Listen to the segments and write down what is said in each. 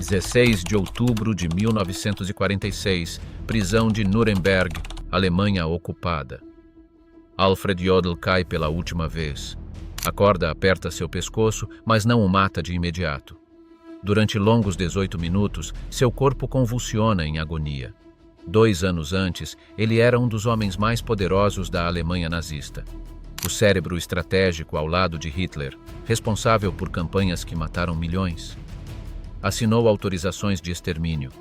16 de outubro de 1946, prisão de Nuremberg, Alemanha ocupada. Alfred Jodl cai pela última vez. A corda aperta seu pescoço, mas não o mata de imediato. Durante longos 18 minutos, seu corpo convulsiona em agonia. 2 anos antes, ele era um dos homens mais poderosos da Alemanha nazista. O cérebro estratégico ao lado de Hitler, responsável por campanhas que mataram milhões. Assinou autorizações de extermínio.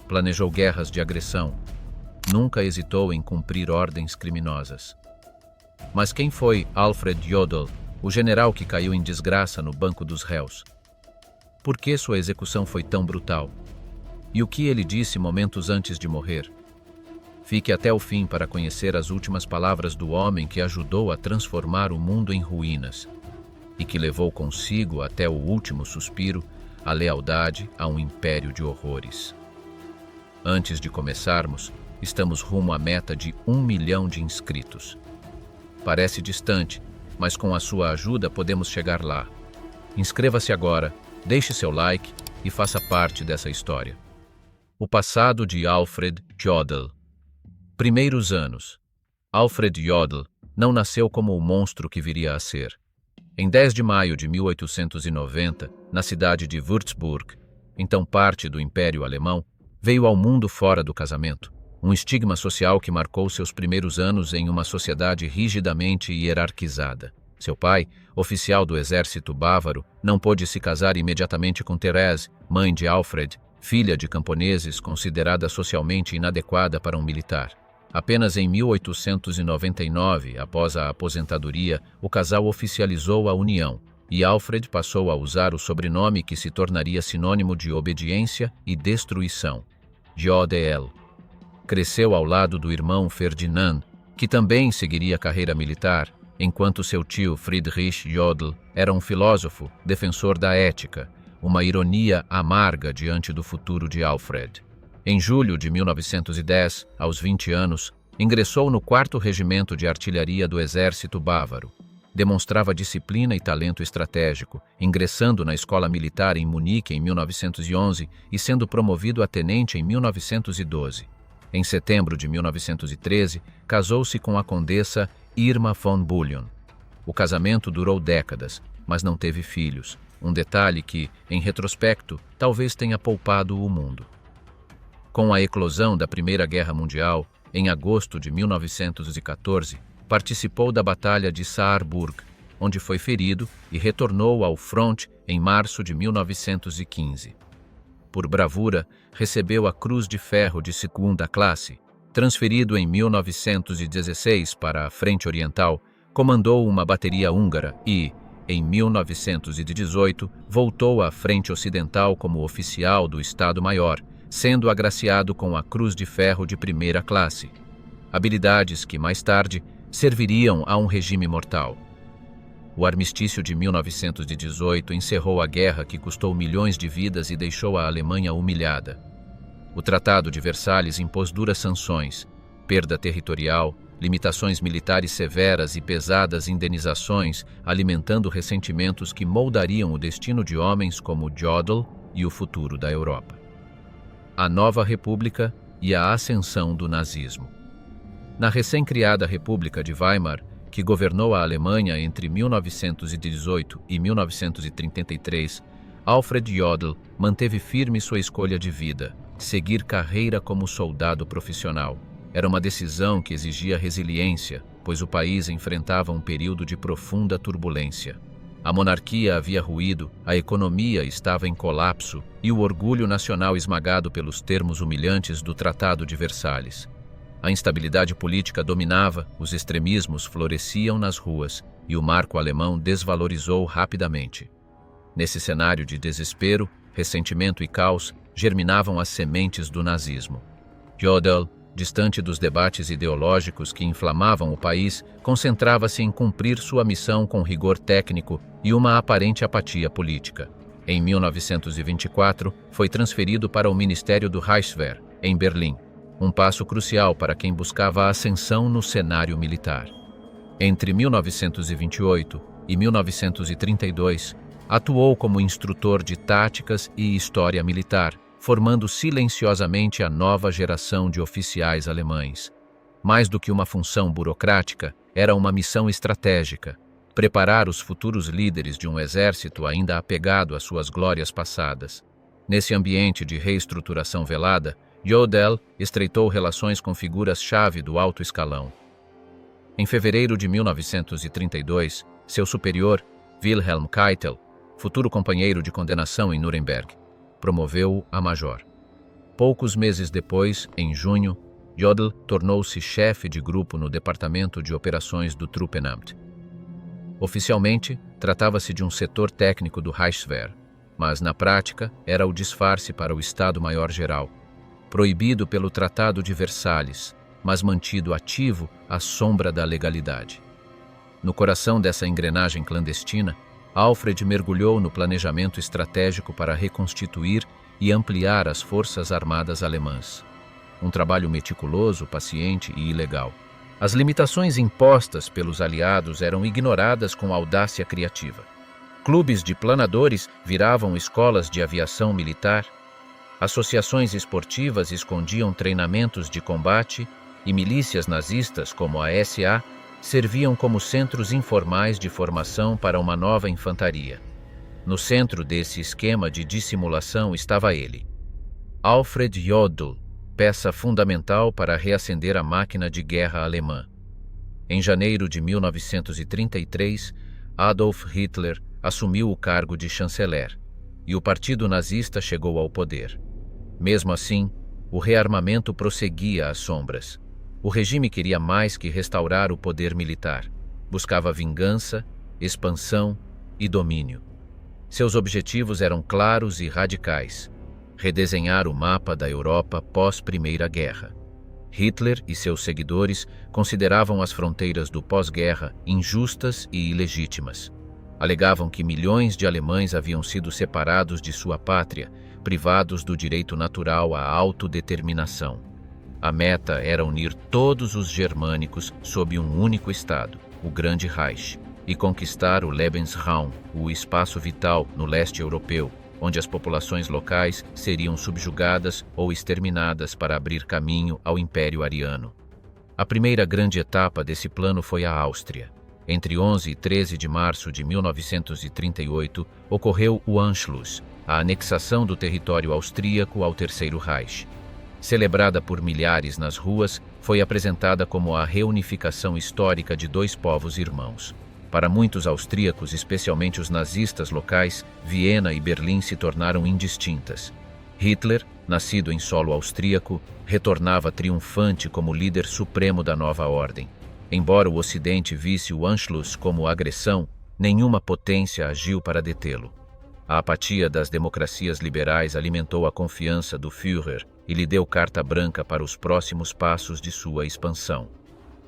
Planejou guerras de agressão. Nunca hesitou em cumprir ordens criminosas. Mas quem foi Alfred Jodl, o general que caiu em desgraça no banco dos réus? Por que sua execução foi tão brutal? E o que ele disse momentos antes de morrer? Fique até o fim para conhecer as últimas palavras do homem que ajudou a transformar o mundo em ruínas e que levou consigo até o último suspiro a lealdade a um império de horrores. Antes de começarmos, estamos rumo à meta de 1 milhão de inscritos. Parece distante, mas com a sua ajuda podemos chegar lá. Inscreva-se agora, deixe seu like e faça parte dessa história. O passado de Alfred Jodl. Primeiros anos. Alfred Jodl não nasceu como o monstro que viria a ser. Em 10 de maio de 1890, na cidade de Würzburg, então parte do Império Alemão, veio ao mundo fora do casamento, um estigma social que marcou seus primeiros anos em uma sociedade rigidamente hierarquizada. Seu pai, oficial do exército bávaro, não pôde se casar imediatamente com Therese, mãe de Alfred, filha de camponeses considerada socialmente inadequada para um militar. Apenas em 1899, após a aposentadoria, o casal oficializou a união e Alfred passou a usar o sobrenome que se tornaria sinônimo de obediência e destruição, Jodl. Cresceu ao lado do irmão Ferdinand, que também seguiria carreira militar, enquanto seu tio Friedrich Jodl era um filósofo, defensor da ética, uma ironia amarga diante do futuro de Alfred. Em julho de 1910, aos 20 anos, ingressou no 4º Regimento de Artilharia do Exército Bávaro. Demonstrava disciplina e talento estratégico, ingressando na Escola Militar em Munique em 1911 e sendo promovido a tenente em 1912. Em setembro de 1913, casou-se com a condessa Irma von Bullion. O casamento durou décadas, mas não teve filhos, um detalhe que, em retrospecto, talvez tenha poupado o mundo. Com a eclosão da Primeira Guerra Mundial, em agosto de 1914, participou da Batalha de Saarburg, onde foi ferido e retornou ao front em março de 1915. Por bravura, recebeu a Cruz de Ferro de 2ª classe. Transferido em 1916 para a Frente Oriental, comandou uma bateria húngara e, em 1918, voltou à Frente Ocidental como oficial do Estado-Maior, sendo agraciado com a Cruz de Ferro de 1ª classe. Habilidades que, mais tarde, serviriam a um regime mortal. O armistício de 1918 encerrou a guerra que custou milhões de vidas e deixou a Alemanha humilhada. O Tratado de Versalhes impôs duras sanções, perda territorial, limitações militares severas e pesadas indenizações, alimentando ressentimentos que moldariam o destino de homens como Jodl e o futuro da Europa. A Nova República e a ascensão do nazismo. Na recém-criada República de Weimar, que governou a Alemanha entre 1918 e 1933, Alfred Jodl manteve firme sua escolha de vida, seguir carreira como soldado profissional. Era uma decisão que exigia resiliência, pois o país enfrentava um período de profunda turbulência. A monarquia havia ruído, a economia estava em colapso e o orgulho nacional esmagado pelos termos humilhantes do Tratado de Versalhes. A instabilidade política dominava, os extremismos floresciam nas ruas e o marco alemão desvalorizou rapidamente. Nesse cenário de desespero, ressentimento e caos, germinavam as sementes do nazismo. Jodl, distante dos debates ideológicos que inflamavam o país, concentrava-se em cumprir sua missão com rigor técnico e uma aparente apatia política. Em 1924, foi transferido para o Ministério do Reichswehr, em Berlim, um passo crucial para quem buscava a ascensão no cenário militar. Entre 1928 e 1932, Atuou como instrutor de táticas e história militar, formando silenciosamente a nova geração de oficiais alemães. Mais do que uma função burocrática, era uma missão estratégica: preparar os futuros líderes de um exército ainda apegado às suas glórias passadas. Nesse ambiente de reestruturação velada, Jodl estreitou relações com figuras-chave do alto escalão. Em fevereiro de 1932, seu superior, Wilhelm Keitel, futuro companheiro de condenação em Nuremberg, promoveu-o a major. Poucos meses depois, em junho, Jodl tornou-se chefe de grupo no Departamento de Operações do Truppenamt. Oficialmente, tratava-se de um setor técnico do Reichswehr, mas na prática era o disfarce para o Estado-Maior-Geral, proibido pelo Tratado de Versalhes, mas mantido ativo à sombra da legalidade. No coração dessa engrenagem clandestina, Alfred mergulhou no planejamento estratégico para reconstituir e ampliar as forças armadas alemãs. Um trabalho meticuloso, paciente e ilegal. As limitações impostas pelos aliados eram ignoradas com audácia criativa. Clubes de planadores viravam escolas de aviação militar, associações esportivas escondiam treinamentos de combate e milícias nazistas como a SA serviam como centros informais de formação para uma nova infantaria. No centro desse esquema de dissimulação estava ele, Alfred Jodl, peça fundamental para reacender a máquina de guerra alemã. Em janeiro de 1933, Adolf Hitler assumiu o cargo de chanceler e o partido nazista chegou ao poder. Mesmo assim, o rearmamento prosseguia às sombras. O regime queria mais que restaurar o poder militar. Buscava vingança, expansão e domínio. Seus objetivos eram claros e radicais: redesenhar o mapa da Europa pós-Primeira Guerra. Hitler e seus seguidores consideravam as fronteiras do pós-guerra injustas e ilegítimas. Alegavam que milhões de alemães haviam sido separados de sua pátria, privados do direito natural à autodeterminação. A meta era unir todos os germânicos sob um único Estado, o Grande Reich, e conquistar o Lebensraum, o espaço vital no leste europeu, onde as populações locais seriam subjugadas ou exterminadas para abrir caminho ao Império Ariano. A primeira grande etapa desse plano foi a Áustria. Entre 11 e 13 de março de 1938, ocorreu o Anschluss, a anexação do território austríaco ao Terceiro Reich. Celebrada por milhares nas ruas, foi apresentada como a reunificação histórica de dois povos irmãos. Para muitos austríacos, especialmente os nazistas locais, Viena e Berlim se tornaram indistintas. Hitler, nascido em solo austríaco, retornava triunfante como líder supremo da nova ordem. Embora o Ocidente visse o Anschluss como agressão, nenhuma potência agiu para detê-lo. A apatia das democracias liberais alimentou a confiança do Führer e lhe deu carta branca para os próximos passos de sua expansão.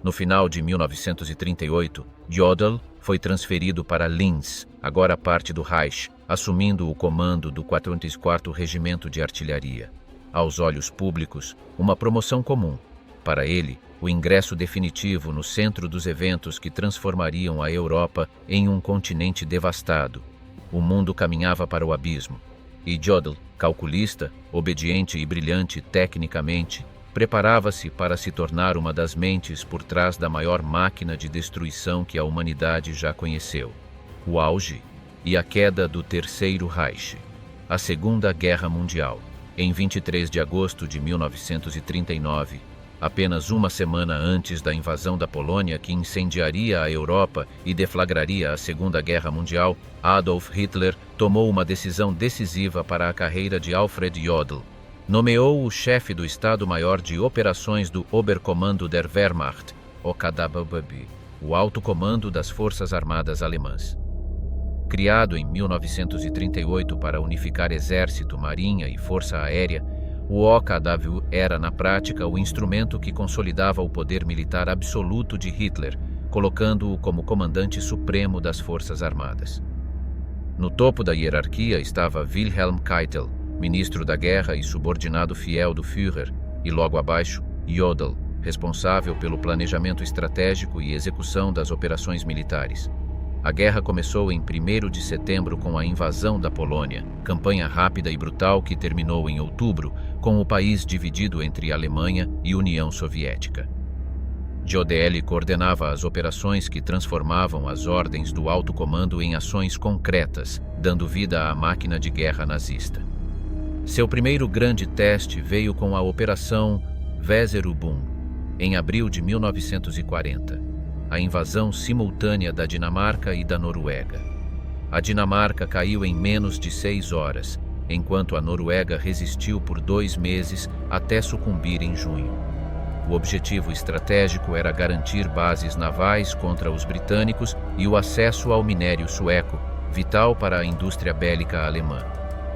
No final de 1938, Jodl foi transferido para Linz, agora parte do Reich, assumindo o comando do 44º Regimento de Artilharia. Aos olhos públicos, uma promoção comum. Para ele, o ingresso definitivo no centro dos eventos que transformariam a Europa em um continente devastado. O mundo caminhava para o abismo. E Jodl, calculista, obediente e brilhante tecnicamente, preparava-se para se tornar uma das mentes por trás da maior máquina de destruição que a humanidade já conheceu. O auge e a queda do Terceiro Reich. A Segunda Guerra Mundial. Em 23 de agosto de 1939, apenas uma semana antes da invasão da Polônia que incendiaria a Europa e deflagraria a Segunda Guerra Mundial, Adolf Hitler tomou uma decisão decisiva para a carreira de Alfred Jodl. Nomeou o chefe do Estado-Maior de Operações do Oberkommando der Wehrmacht, OKWB, o alto comando das Forças Armadas Alemãs. Criado em 1938 para unificar exército, marinha e força aérea, o OKW era, na prática, o instrumento que consolidava o poder militar absoluto de Hitler, colocando-o como comandante supremo das Forças Armadas. No topo da hierarquia estava Wilhelm Keitel, ministro da Guerra e subordinado fiel do Führer, e logo abaixo, Jodl, responsável pelo planejamento estratégico e execução das operações militares. A guerra começou em 1º de setembro com a invasão da Polônia, campanha rápida e brutal que terminou em outubro, com o país dividido entre Alemanha e União Soviética. Jodl coordenava as operações que transformavam as ordens do alto comando em ações concretas, dando vida à máquina de guerra nazista. Seu primeiro grande teste veio com a Operação Weserübung, em abril de 1940, a invasão simultânea da Dinamarca e da Noruega. A Dinamarca caiu em menos de 6 horas, enquanto a Noruega resistiu por 2 meses até sucumbir em junho. O objetivo estratégico era garantir bases navais contra os britânicos e o acesso ao minério sueco, vital para a indústria bélica alemã.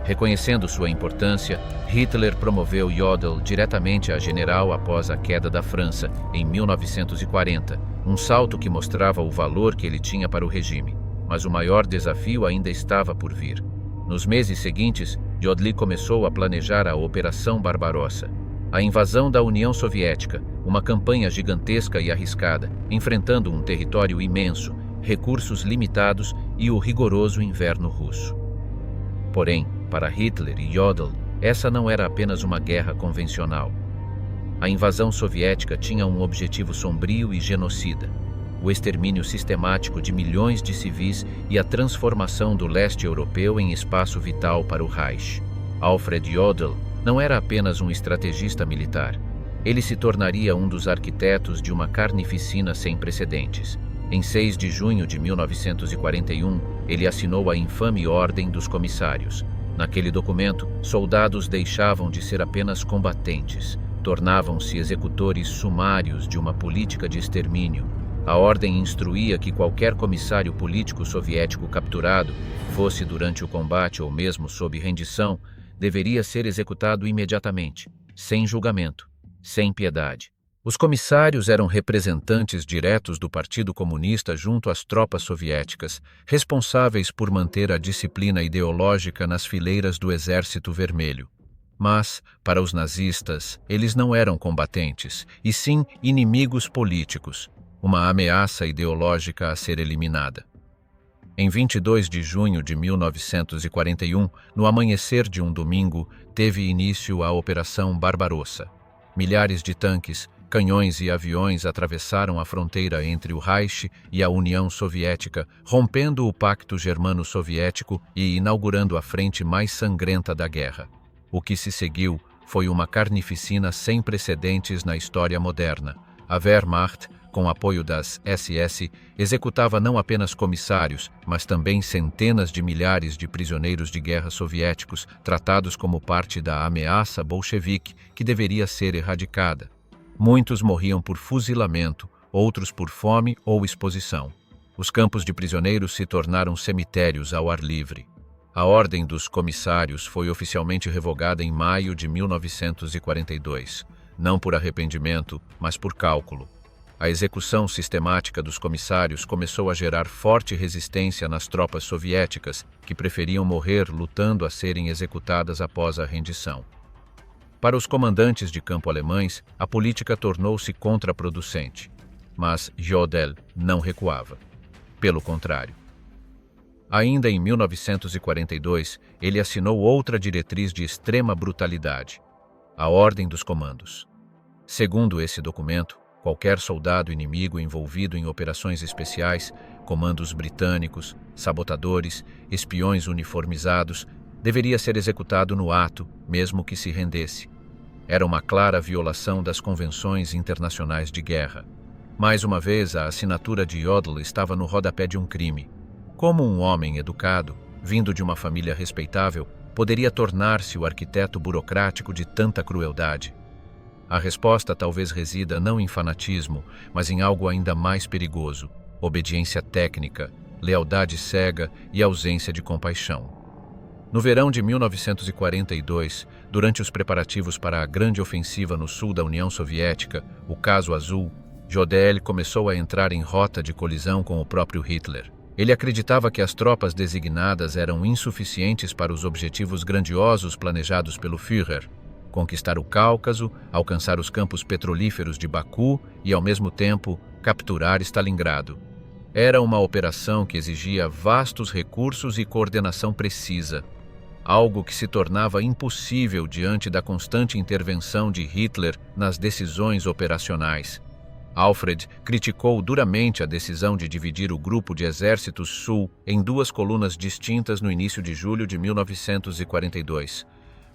Reconhecendo sua importância, Hitler promoveu Jodl diretamente a general após a queda da França, em 1940, um salto que mostrava o valor que ele tinha para o regime. Mas o maior desafio ainda estava por vir. Nos meses seguintes, Jodl começou a planejar a Operação Barbarossa, a invasão da União Soviética, uma campanha gigantesca e arriscada, enfrentando um território imenso, recursos limitados e o rigoroso inverno russo. Porém, para Hitler e Jodl, essa não era apenas uma guerra convencional. A invasão soviética tinha um objetivo sombrio e genocida: o extermínio sistemático de milhões de civis e a transformação do leste europeu em espaço vital para o Reich. Alfred Jodl não era apenas um estrategista militar. Ele se tornaria um dos arquitetos de uma carnificina sem precedentes. Em 6 de junho de 1941, ele assinou a infame Ordem dos Comissários. Naquele documento, soldados deixavam de ser apenas combatentes, tornavam-se executores sumários de uma política de extermínio. A ordem instruía que qualquer comissário político soviético capturado, fosse durante o combate ou mesmo sob rendição, deveria ser executado imediatamente, sem julgamento, sem piedade. Os comissários eram representantes diretos do Partido Comunista junto às tropas soviéticas, responsáveis por manter a disciplina ideológica nas fileiras do Exército Vermelho. Mas, para os nazistas, eles não eram combatentes, e sim inimigos políticos, uma ameaça ideológica a ser eliminada. Em 22 de junho de 1941, no amanhecer de um domingo, teve início a Operação Barbarossa. Milhares de tanques, canhões e aviões atravessaram a fronteira entre o Reich e a União Soviética, rompendo o Pacto Germano-Soviético e inaugurando a frente mais sangrenta da guerra. O que se seguiu foi uma carnificina sem precedentes na história moderna. A Wehrmacht, com apoio das SS, executava não apenas comissários, mas também centenas de milhares de prisioneiros de guerra soviéticos, tratados como parte da ameaça bolchevique que deveria ser erradicada. Muitos morriam por fuzilamento, outros por fome ou exposição. Os campos de prisioneiros se tornaram cemitérios ao ar livre. A Ordem dos Comissários foi oficialmente revogada em maio de 1942, não por arrependimento, mas por cálculo. A execução sistemática dos comissários começou a gerar forte resistência nas tropas soviéticas, que preferiam morrer lutando a serem executadas após a rendição. Para os comandantes de campo alemães, a política tornou-se contraproducente, mas Jodl não recuava. Pelo contrário. Ainda em 1942, ele assinou outra diretriz de extrema brutalidade: a Ordem dos Comandos. Segundo esse documento, qualquer soldado inimigo envolvido em operações especiais, comandos britânicos, sabotadores, espiões uniformizados, deveria ser executado no ato, mesmo que se rendesse. Era uma clara violação das convenções internacionais de guerra. Mais uma vez, a assinatura de Jodl estava no rodapé de um crime. Como um homem educado, vindo de uma família respeitável, poderia tornar-se o arquiteto burocrático de tanta crueldade? A resposta talvez resida não em fanatismo, mas em algo ainda mais perigoso: obediência técnica, lealdade cega e ausência de compaixão. No verão de 1942, durante os preparativos para a grande ofensiva no sul da União Soviética, o Caso Azul, Jodl começou a entrar em rota de colisão com o próprio Hitler. Ele acreditava que as tropas designadas eram insuficientes para os objetivos grandiosos planejados pelo Führer: conquistar o Cáucaso, alcançar os campos petrolíferos de Baku e, ao mesmo tempo, capturar Stalingrado. Era uma operação que exigia vastos recursos e coordenação precisa, algo que se tornava impossível diante da constante intervenção de Hitler nas decisões operacionais. Alfred criticou duramente a decisão de dividir o grupo de exércitos sul em duas colunas distintas no início de julho de 1942.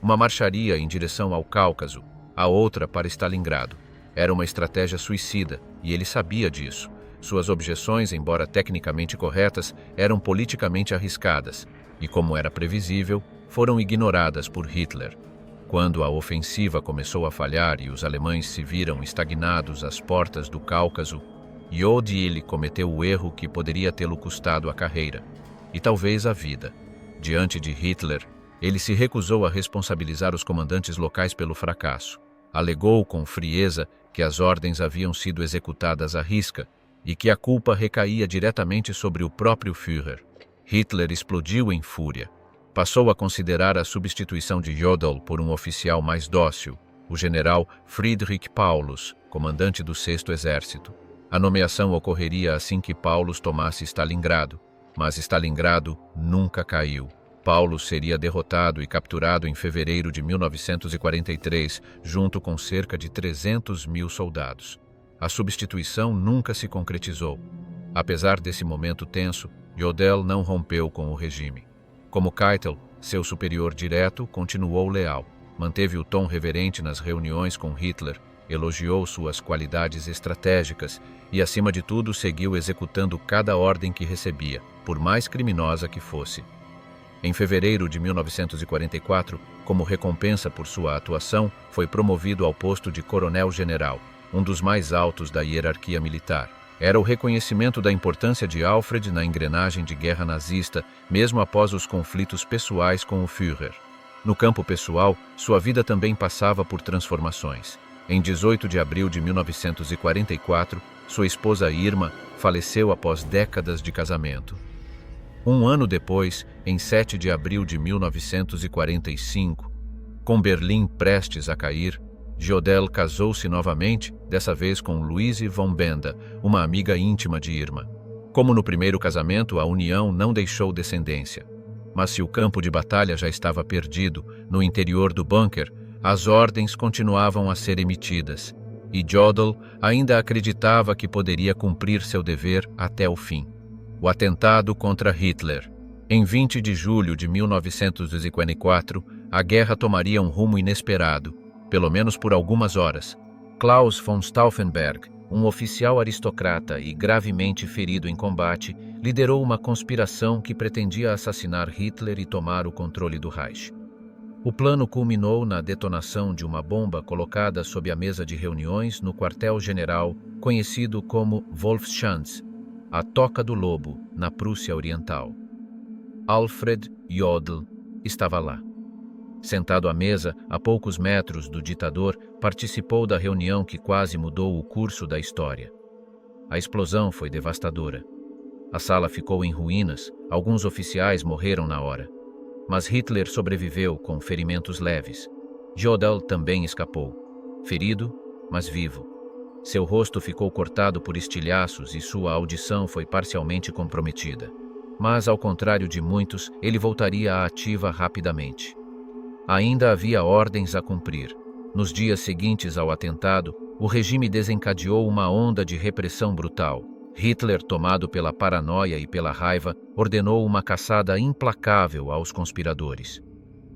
Uma marcharia em direção ao Cáucaso, a outra para Stalingrado. Era uma estratégia suicida, e ele sabia disso. Suas objeções, embora tecnicamente corretas, eram politicamente arriscadas, e, como era previsível, foram ignoradas por Hitler. Quando a ofensiva começou a falhar e os alemães se viram estagnados às portas do Cáucaso, Jodl cometeu o erro que poderia tê-lo custado a carreira, e talvez a vida. Diante de Hitler, ele se recusou a responsabilizar os comandantes locais pelo fracasso. Alegou com frieza que as ordens haviam sido executadas à risca e que a culpa recaía diretamente sobre o próprio Führer. Hitler explodiu em fúria. Passou a considerar a substituição de Jodl por um oficial mais dócil, o general Friedrich Paulus, comandante do 6º Exército. A nomeação ocorreria assim que Paulus tomasse Stalingrado, mas Stalingrado nunca caiu. Paulus seria derrotado e capturado em fevereiro de 1943, junto com cerca de 300.000 soldados. A substituição nunca se concretizou. Apesar desse momento tenso, Jodl não rompeu com o regime. Como Keitel, seu superior direto, continuou leal, manteve o tom reverente nas reuniões com Hitler, elogiou suas qualidades estratégicas e, acima de tudo, seguiu executando cada ordem que recebia, por mais criminosa que fosse. Em fevereiro de 1944, como recompensa por sua atuação, foi promovido ao posto de coronel-general, um dos mais altos da hierarquia militar. Era o reconhecimento da importância de Alfred na engrenagem de guerra nazista, mesmo após os conflitos pessoais com o Führer. No campo pessoal, sua vida também passava por transformações. Em 18 de abril de 1944, sua esposa Irma faleceu após décadas de casamento. Um ano depois, em 7 de abril de 1945, com Berlim prestes a cair, Jodl casou-se novamente, dessa vez com Louise von Benda, uma amiga íntima de Irma. Como no primeiro casamento, a união não deixou descendência. Mas se o campo de batalha já estava perdido, no interior do bunker, as ordens continuavam a ser emitidas, e Jodl ainda acreditava que poderia cumprir seu dever até o fim. O atentado contra Hitler. Em 20 de julho de 1944, a guerra tomaria um rumo inesperado, pelo menos por algumas horas. Klaus von Stauffenberg, um oficial aristocrata e gravemente ferido em combate, liderou uma conspiração que pretendia assassinar Hitler e tomar o controle do Reich. O plano culminou na detonação de uma bomba colocada sob a mesa de reuniões no quartel-general conhecido como Wolfschanz, a Toca do Lobo, na Prússia Oriental. Alfred Jodl estava lá. Sentado à mesa, a poucos metros do ditador, participou da reunião que quase mudou o curso da história. A explosão foi devastadora. A sala ficou em ruínas, alguns oficiais morreram na hora. Mas Hitler sobreviveu com ferimentos leves. Jodl também escapou. Ferido, mas vivo. Seu rosto ficou cortado por estilhaços e sua audição foi parcialmente comprometida. Mas, ao contrário de muitos, ele voltaria à ativa rapidamente. Ainda havia ordens a cumprir. Nos dias seguintes ao atentado, o regime desencadeou uma onda de repressão brutal. Hitler, tomado pela paranoia e pela raiva, ordenou uma caçada implacável aos conspiradores.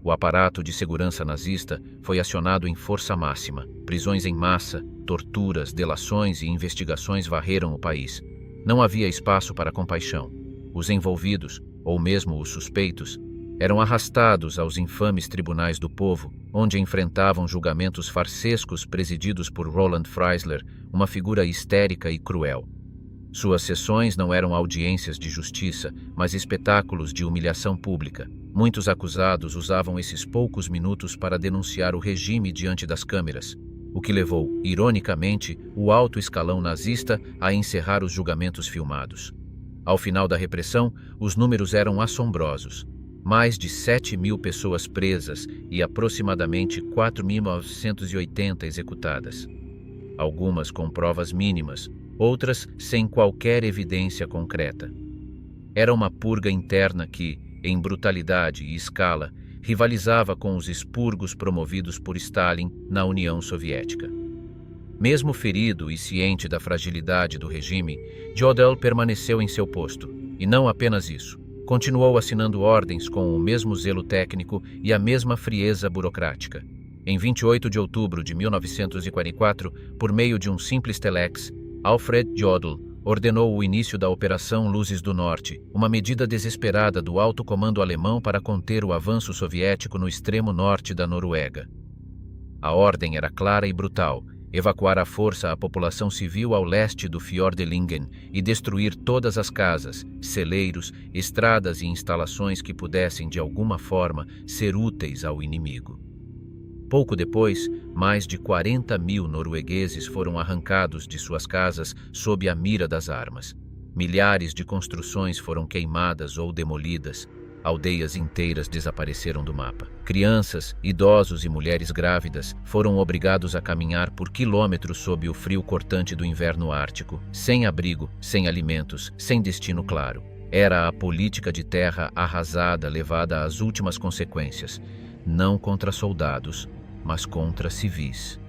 O aparato de segurança nazista foi acionado em força máxima. Prisões em massa, torturas, delações e investigações varreram o país. Não havia espaço para compaixão. Os envolvidos, ou mesmo os suspeitos, eram arrastados aos infames tribunais do povo, onde enfrentavam julgamentos farsescos presididos por Roland Freisler, uma figura histérica e cruel. Suas sessões não eram audiências de justiça, mas espetáculos de humilhação pública. Muitos acusados usavam esses poucos minutos para denunciar o regime diante das câmeras, o que levou, ironicamente, o alto escalão nazista a encerrar os julgamentos filmados. Ao final da repressão, os números eram assombrosos. Mais de 7.000 pessoas presas e aproximadamente 4.980 executadas. Algumas com provas mínimas, outras sem qualquer evidência concreta. Era uma purga interna que, em brutalidade e escala, rivalizava com os expurgos promovidos por Stalin na União Soviética. Mesmo ferido e ciente da fragilidade do regime, Jodl permaneceu em seu posto, e não apenas isso. Continuou assinando ordens com o mesmo zelo técnico e a mesma frieza burocrática. Em 28 de outubro de 1944, por meio de um simples telex, Alfred Jodl ordenou o início da Operação Luzes do Norte, uma medida desesperada do alto comando alemão para conter o avanço soviético no extremo norte da Noruega. A ordem era clara e brutal: evacuar à força a população civil ao leste do Fjordelingen e destruir todas as casas, celeiros, estradas e instalações que pudessem, de alguma forma, ser úteis ao inimigo. Pouco depois, mais de 40.000 noruegueses foram arrancados de suas casas sob a mira das armas. Milhares de construções foram queimadas ou demolidas. Aldeias inteiras desapareceram do mapa. Crianças, idosos e mulheres grávidas foram obrigados a caminhar por quilômetros sob o frio cortante do inverno ártico, sem abrigo, sem alimentos, sem destino claro. Era a política de terra arrasada levada às últimas consequências, não contra soldados, mas contra civis.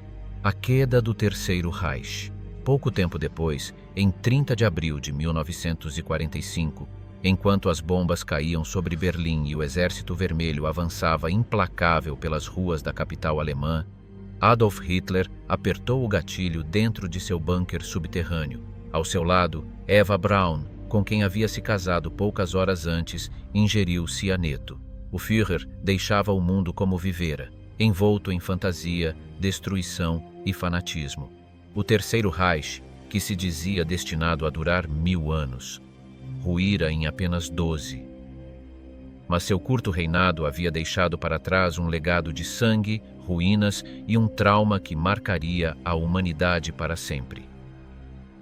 A queda do Terceiro Reich. Pouco tempo depois, em 30 de abril de 1945, enquanto as bombas caíam sobre Berlim e o Exército Vermelho avançava implacável pelas ruas da capital alemã, Adolf Hitler apertou o gatilho dentro de seu bunker subterrâneo. Ao seu lado, Eva Braun, com quem havia se casado poucas horas antes, ingeriu cianeto. O Führer deixava o mundo como vivera, envolto em fantasia, destruição e fanatismo. O Terceiro Reich, que se dizia destinado a durar 1000 anos, ruíra em apenas 12. Mas seu curto reinado havia deixado para trás um legado de sangue, ruínas e um trauma que marcaria a humanidade para sempre.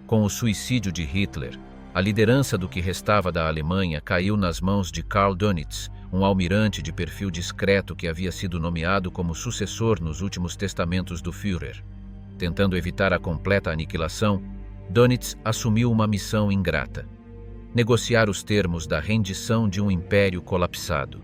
Com o suicídio de Hitler, a liderança do que restava da Alemanha caiu nas mãos de Karl Dönitz, um almirante de perfil discreto que havia sido nomeado como sucessor nos últimos testamentos do Führer. Tentando evitar a completa aniquilação, Dönitz assumiu uma missão ingrata: negociar os termos da rendição de um império colapsado.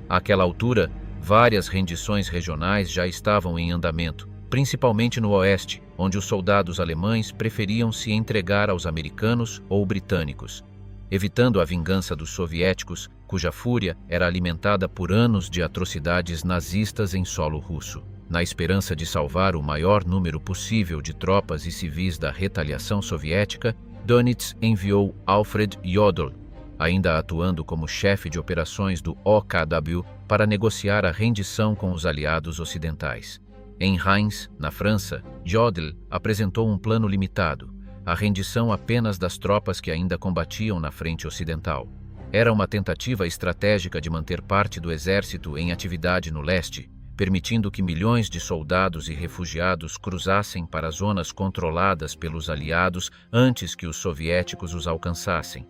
Àquela altura, várias rendições regionais já estavam em andamento, principalmente no oeste, onde os soldados alemães preferiam se entregar aos americanos ou britânicos, evitando a vingança dos soviéticos, cuja fúria era alimentada por anos de atrocidades nazistas em solo russo. Na esperança de salvar o maior número possível de tropas e civis da retaliação soviética, Dönitz enviou Alfred Jodl, ainda atuando como chefe de operações do OKW, para negociar a rendição com os aliados ocidentais. Em Reims, na França, Jodl apresentou um plano limitado: a rendição apenas das tropas que ainda combatiam na frente ocidental. Era uma tentativa estratégica de manter parte do exército em atividade no leste, permitindo que milhões de soldados e refugiados cruzassem para zonas controladas pelos aliados antes que os soviéticos os alcançassem.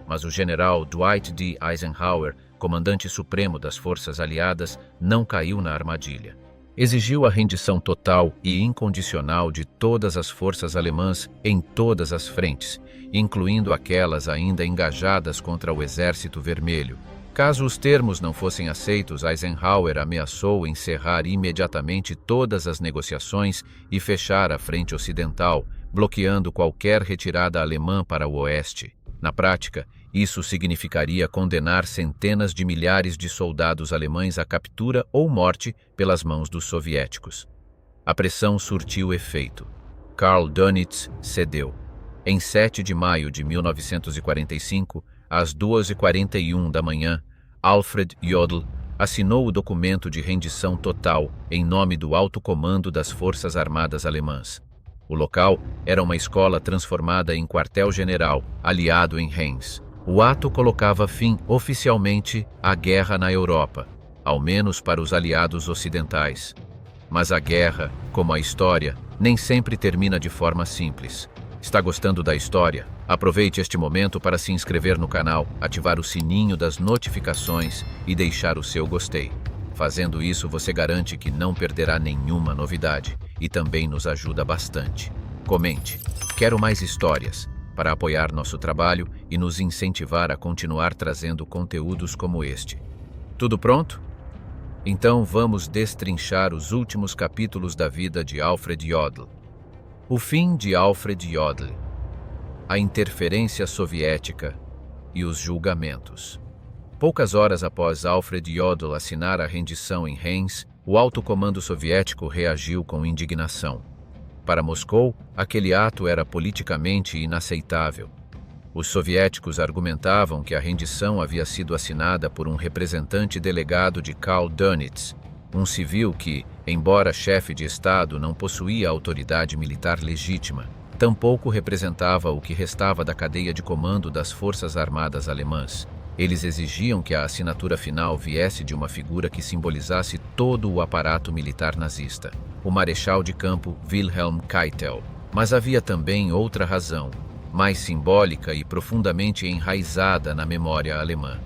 Mas o general Dwight D. Eisenhower, comandante supremo das forças aliadas, não caiu na armadilha. Exigiu a rendição total e incondicional de todas as forças alemãs em todas as frentes, incluindo aquelas ainda engajadas contra o Exército Vermelho. Caso os termos não fossem aceitos, Eisenhower ameaçou encerrar imediatamente todas as negociações e fechar a frente ocidental, bloqueando qualquer retirada alemã para o oeste. Na prática, isso significaria condenar centenas de milhares de soldados alemães à captura ou morte pelas mãos dos soviéticos. A pressão surtiu efeito. Karl Dönitz cedeu. Em 7 de maio de 1945, às 2h41 da manhã, Alfred Jodl assinou o documento de rendição total em nome do alto comando das Forças Armadas Alemãs. O local era uma escola transformada em quartel-general, aliado em Reims. O ato colocava fim oficialmente à guerra na Europa, ao menos para os aliados ocidentais. Mas a guerra, como a história, nem sempre termina de forma simples. Está gostando da história? Aproveite este momento para se inscrever no canal, ativar o sininho das notificações e deixar o seu gostei. Fazendo isso, você garante que não perderá nenhuma novidade e também nos ajuda bastante. Comente. Quero mais histórias para apoiar nosso trabalho e nos incentivar a continuar trazendo conteúdos como este. Tudo pronto? Então vamos destrinchar os últimos capítulos da vida de Alfred Jodl. O fim de Alfred Jodl, a interferência soviética e os julgamentos. Poucas horas após Alfred Jodl assinar a rendição em Reims, o alto comando soviético reagiu com indignação. Para Moscou, aquele ato era politicamente inaceitável. Os soviéticos argumentavam que a rendição havia sido assinada por um representante delegado de Karl Dönitz, um civil que, embora chefe de Estado, não possuía autoridade militar legítima, tampouco representava o que restava da cadeia de comando das Forças Armadas Alemãs. Eles exigiam que a assinatura final viesse de uma figura que simbolizasse todo o aparato militar nazista, o marechal de campo Wilhelm Keitel. Mas havia também outra razão, mais simbólica e profundamente enraizada na memória alemã.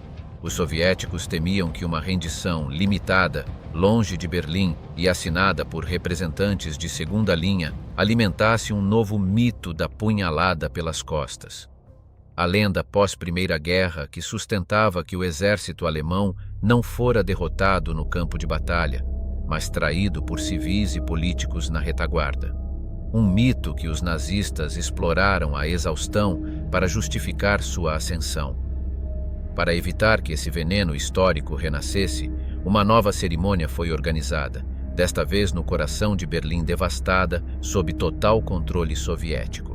Os soviéticos temiam que uma rendição limitada, longe de Berlim e assinada por representantes de segunda linha, alimentasse um novo mito da punhalada pelas costas. A lenda pós-Primeira Guerra que sustentava que o exército alemão não fora derrotado no campo de batalha, mas traído por civis e políticos na retaguarda. Um mito que os nazistas exploraram à exaustão para justificar sua ascensão. Para evitar que esse veneno histórico renascesse, uma nova cerimônia foi organizada, desta vez no coração de Berlim devastada, sob total controle soviético.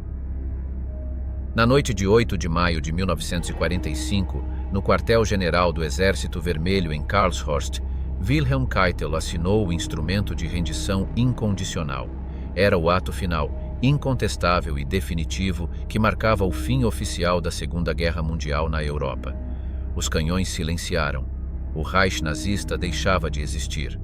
Na noite de 8 de maio de 1945, no quartel-general do Exército Vermelho em Karlshorst, Wilhelm Keitel assinou o instrumento de rendição incondicional. Era o ato final, incontestável e definitivo, que marcava o fim oficial da Segunda Guerra Mundial na Europa. Os canhões silenciaram. O Reich nazista deixava de existir.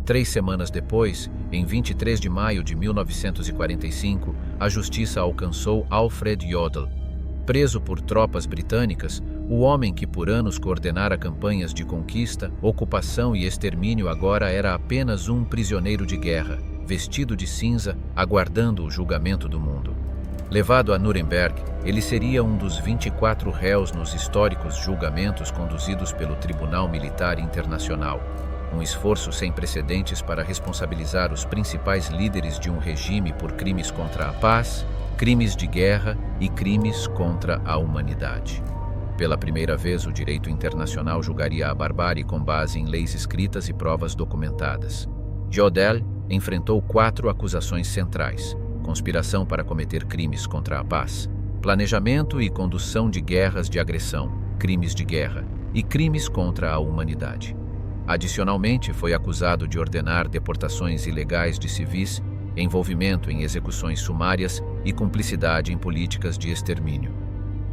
3 semanas depois, em 23 de maio de 1945, a justiça alcançou Alfred Jodl. Preso por tropas britânicas, o homem que por anos coordenara campanhas de conquista, ocupação e extermínio agora era apenas um prisioneiro de guerra, vestido de cinza, aguardando o julgamento do mundo. Levado a Nuremberg, ele seria um dos 24 réus nos históricos julgamentos conduzidos pelo Tribunal Militar Internacional, um esforço sem precedentes para responsabilizar os principais líderes de um regime por crimes contra a paz, crimes de guerra e crimes contra a humanidade. Pela primeira vez, o direito internacional julgaria a barbárie com base em leis escritas e provas documentadas. Jodl enfrentou 4 acusações centrais: conspiração para cometer crimes contra a paz, planejamento e condução de guerras de agressão, crimes de guerra e crimes contra a humanidade. Adicionalmente, foi acusado de ordenar deportações ilegais de civis, envolvimento em execuções sumárias e cumplicidade em políticas de extermínio.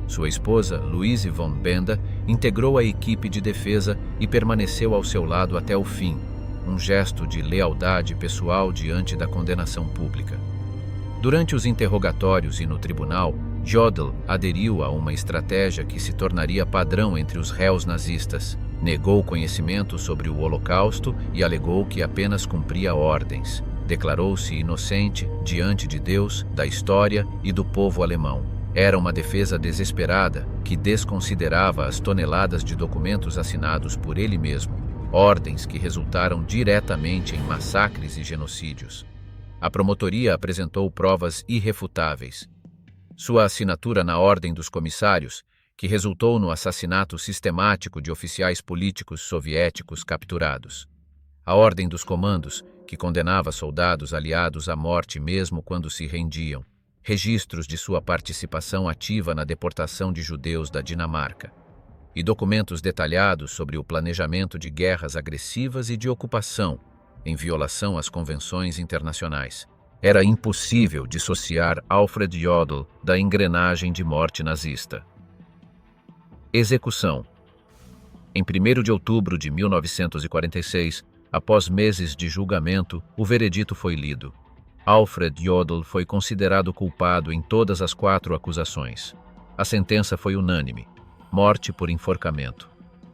Sua esposa, Louise von Benda, integrou a equipe de defesa e permaneceu ao seu lado até o fim, um gesto de lealdade pessoal diante da condenação pública. Durante os interrogatórios e no tribunal, Jodl aderiu a uma estratégia que se tornaria padrão entre os réus nazistas. Negou conhecimento sobre o Holocausto e alegou que apenas cumpria ordens. Declarou-se inocente diante de Deus, da história e do povo alemão. Era uma defesa desesperada que desconsiderava as toneladas de documentos assinados por ele mesmo, ordens que resultaram diretamente em massacres e genocídios. A promotoria apresentou provas irrefutáveis. Sua assinatura na Ordem dos Comissários, que resultou no assassinato sistemático de oficiais políticos soviéticos capturados. A Ordem dos Comandos, que condenava soldados aliados à morte mesmo quando se rendiam. Registros de sua participação ativa na deportação de judeus da Dinamarca. E documentos detalhados sobre o planejamento de guerras agressivas e de ocupação, em violação às convenções internacionais. Era impossível dissociar Alfred Jodl da engrenagem de morte nazista. Execução. Em 1º de outubro de 1946, após meses de julgamento, o veredito foi lido. Alfred Jodl foi considerado culpado em todas as 4 acusações. A sentença foi unânime: morte por enforcamento.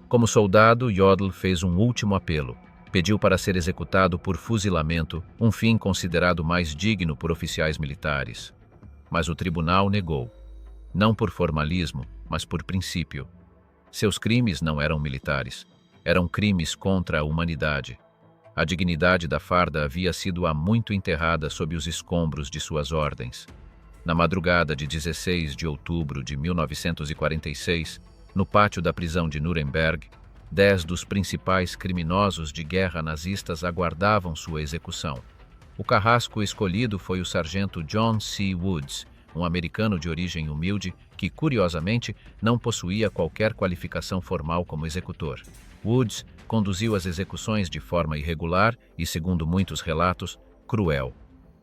Como soldado, Jodl fez um último apelo. Pediu para ser executado por fuzilamento, um fim considerado mais digno por oficiais militares. mas o tribunal negou. Não por formalismo, mas por princípio. Seus crimes não eram militares, eram crimes contra a humanidade. A dignidade da farda havia sido há muito enterrada sob os escombros de suas ordens. Na madrugada de 16 de outubro de 1946, no pátio da prisão de Nuremberg, 10 dos principais criminosos de guerra nazistas aguardavam sua execução. O carrasco escolhido foi o sargento John C. Woods, um americano de origem humilde que, curiosamente, não possuía qualquer qualificação formal como executor. Woods conduziu as execuções de forma irregular e, segundo muitos relatos, cruel.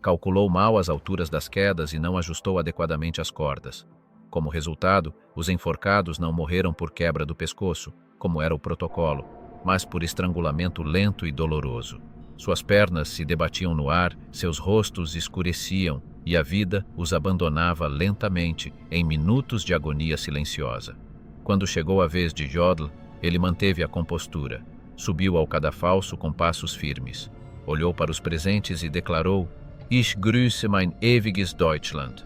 Calculou mal as alturas das quedas e não ajustou adequadamente as cordas. Como resultado, os enforcados não morreram por quebra do pescoço, como era o protocolo, mas por estrangulamento lento e doloroso. Suas pernas se debatiam no ar, seus rostos escureciam e a vida os abandonava lentamente em minutos de agonia silenciosa. Quando chegou a vez de Jodl, ele manteve a compostura, subiu ao cadafalso com passos firmes, olhou para os presentes e declarou: Ich grüße mein ewiges Deutschland.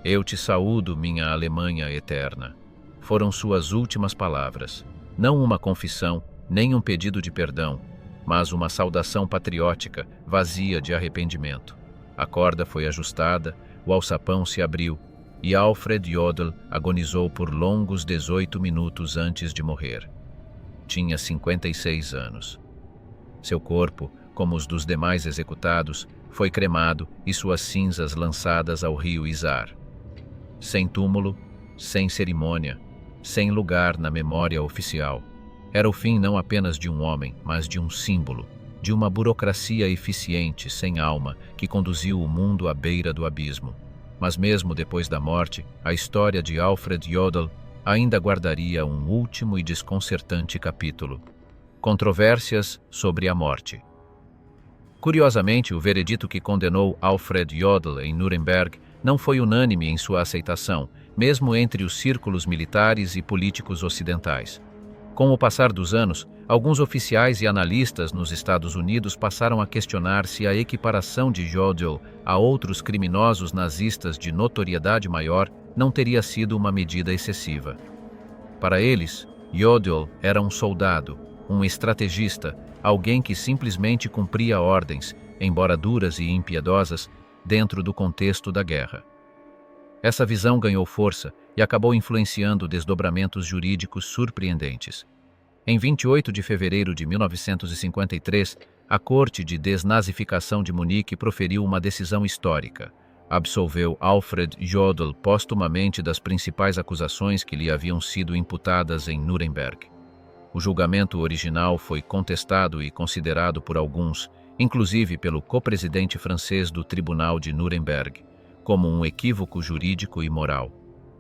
Eu te saúdo, minha Alemanha eterna. Foram suas últimas palavras. Não uma confissão, nem um pedido de perdão, mas uma saudação patriótica, vazia de arrependimento. A corda foi ajustada, o alçapão se abriu, e Alfred Jodl agonizou por longos 18 minutos antes de morrer. Tinha 56 anos. Seu corpo, como os dos demais executados, foi cremado e suas cinzas lançadas ao rio Isar. Sem túmulo, sem cerimônia, sem lugar na memória oficial. Era o fim não apenas de um homem, mas de um símbolo, de uma burocracia eficiente, sem alma, que conduziu o mundo à beira do abismo. Mas mesmo depois da morte, a história de Alfred Jodl ainda guardaria um último e desconcertante capítulo: controvérsias sobre a morte. Curiosamente, o veredito que condenou Alfred Jodl em Nuremberg não foi unânime em sua aceitação, mesmo entre os círculos militares e políticos ocidentais. Com o passar dos anos, alguns oficiais e analistas nos Estados Unidos passaram a questionar se a equiparação de Jodl a outros criminosos nazistas de notoriedade maior não teria sido uma medida excessiva. Para eles, Jodl era um soldado, um estrategista, alguém que simplesmente cumpria ordens, embora duras e impiedosas, dentro do contexto da guerra. Essa visão ganhou força e acabou influenciando desdobramentos jurídicos surpreendentes. Em 28 de fevereiro de 1953, a Corte de Desnazificação de Munique proferiu uma decisão histórica. Absolveu Alfred Jodl póstumamente das principais acusações que lhe haviam sido imputadas em Nuremberg. O julgamento original foi contestado e considerado por alguns, inclusive pelo co-presidente francês do Tribunal de Nuremberg, como um equívoco jurídico e moral.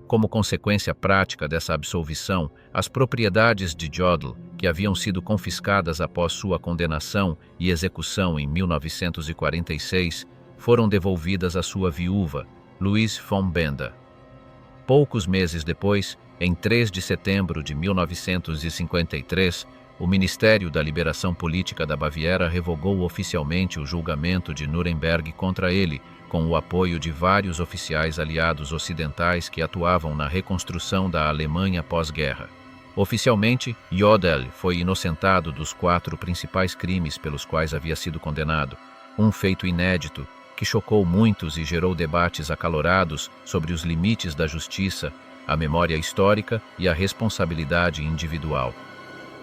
Como consequência prática dessa absolvição, as propriedades de Jodl, que haviam sido confiscadas após sua condenação e execução em 1946, foram devolvidas à sua viúva, Louise von Benda. Poucos meses depois, em 3 de setembro de 1953, o Ministério da Liberação Política da Baviera revogou oficialmente o julgamento de Nuremberg contra ele, com o apoio de vários oficiais aliados ocidentais que atuavam na reconstrução da Alemanha pós-guerra. Oficialmente, Jodl foi inocentado dos 4 principais crimes pelos quais havia sido condenado, um feito inédito que chocou muitos e gerou debates acalorados sobre os limites da justiça, a memória histórica e a responsabilidade individual.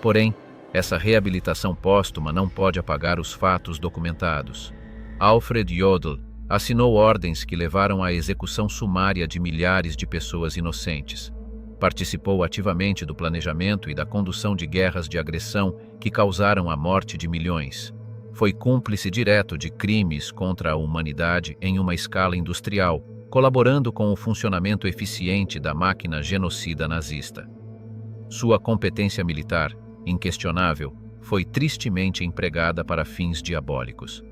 Porém, essa reabilitação póstuma não pode apagar os fatos documentados. Alfred Jodl assinou ordens que levaram à execução sumária de milhares de pessoas inocentes. Participou ativamente do planejamento e da condução de guerras de agressão que causaram a morte de milhões. Foi cúmplice direto de crimes contra a humanidade em uma escala industrial, colaborando com o funcionamento eficiente da máquina genocida nazista. Sua competência militar, inquestionável, foi tristemente empregada para fins diabólicos.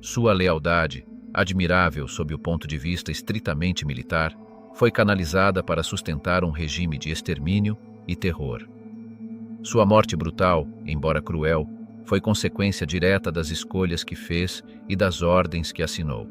Sua lealdade, admirável sob o ponto de vista estritamente militar, foi canalizada para sustentar um regime de extermínio e terror. Sua morte brutal, embora cruel, foi consequência direta das escolhas que fez e das ordens que assinou.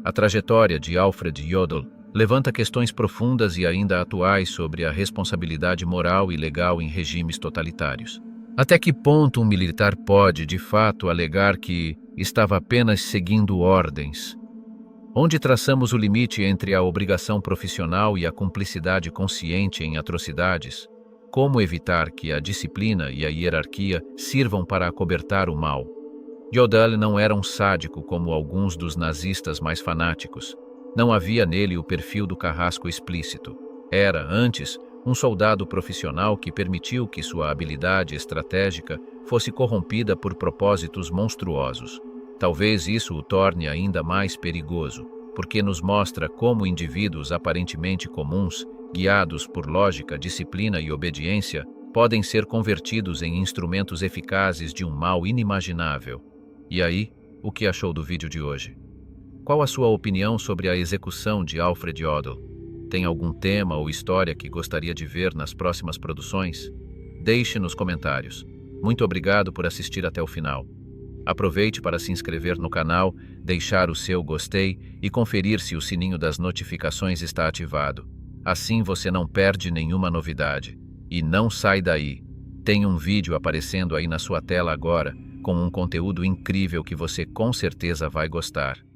A trajetória de Alfred Jodl levanta questões profundas e ainda atuais sobre a responsabilidade moral e legal em regimes totalitários. Até que ponto um militar pode, de fato, alegar que estava apenas seguindo ordens? Onde traçamos o limite entre a obrigação profissional e a cumplicidade consciente em atrocidades? Como evitar que a disciplina e a hierarquia sirvam para acobertar o mal? Jodl não era um sádico como alguns dos nazistas mais fanáticos. Não havia nele o perfil do carrasco explícito. Era, antes, um soldado profissional que permitiu que sua habilidade estratégica fosse corrompida por propósitos monstruosos. Talvez isso o torne ainda mais perigoso, porque nos mostra como indivíduos aparentemente comuns, guiados por lógica, disciplina e obediência, podem ser convertidos em instrumentos eficazes de um mal inimaginável. E aí, o que achou do vídeo de hoje? Qual a sua opinião sobre a execução de Alfred Jodl? Tem algum tema ou história que gostaria de ver nas próximas produções? Deixe nos comentários. Muito obrigado por assistir até o final. Aproveite para se inscrever no canal, deixar o seu gostei e conferir se o sininho das notificações está ativado. Assim você não perde nenhuma novidade. E não sai daí. Tem um vídeo aparecendo aí na sua tela agora, com um conteúdo incrível que você com certeza vai gostar.